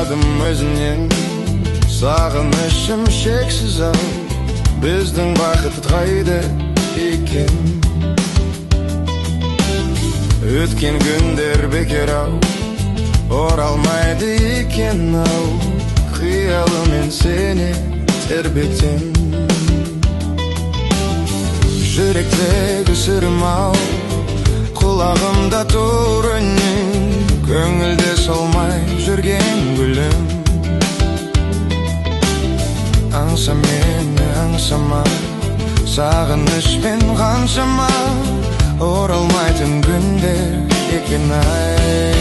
Сұрадым өзінен, сағынышым шексіз ау, біздің бақыт қайда екен? Өткен күндер бекер ау, оралмайды екен ау, қиялымен сені тербетем. Жүректегі сырым ау, құлағымда тұр үнің, көңілде солмай жүрген гүлім. Аңса мені, аңсама, сағынышпен қаншама, оралмайтын күндер екен ай.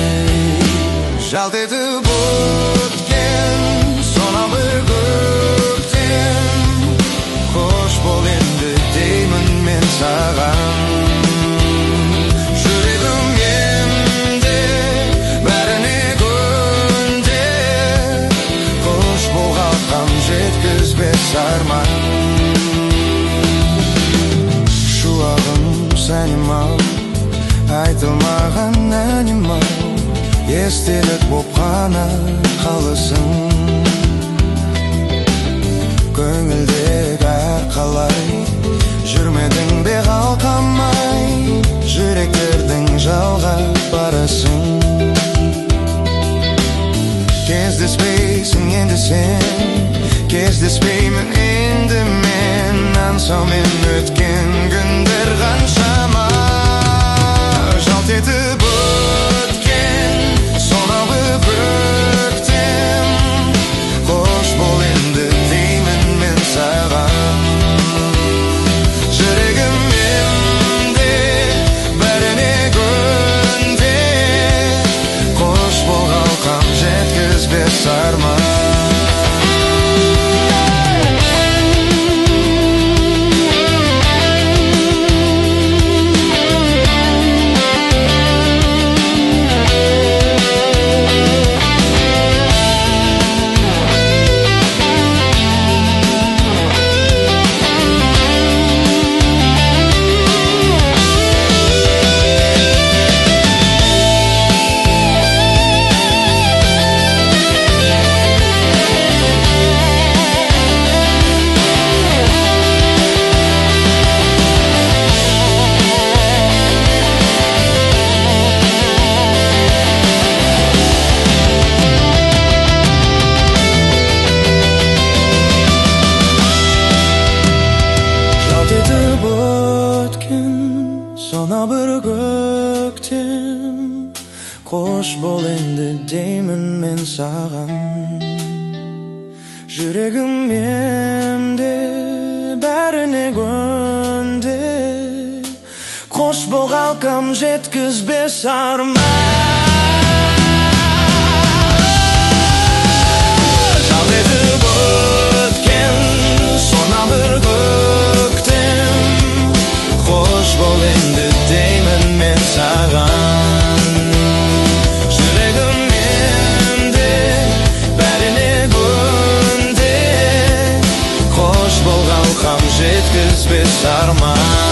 Жалт етіп өткен сонау бір көктем, қош бол енді деймін мен саған. Жүрегім емде, бәріне көнде, қош бол қалқам жеткізбес арман. Шуағым сәнім ау, айтылмаған әнім ау, естелік боп қана қалысың. Көңілдегі қалай, жүрмедің бе қалқамай, жүректердің жалғап барысың. Кездеспейсің енді сен, кездеспеймін енді мен, аңсаумен өткен күндер қаншама. Жалт етіп өткен сонау бір көктем, қош бол енді деймін мен саған. Жүрегім емде, бәріне көнде, қош бол қалқам жеткізбес арман. Сонау бір көктем, қош бол енді деймін мен саған. Жүрегім емде, бәріне көнде, қош бол қалқам жеткізбес арман. Жалт етіп өткен сонау бір көктем, қош бол енді деймін мен саған. Жүрегім емде, бәріне көнде, қош бол қалқам жеткізбес арман.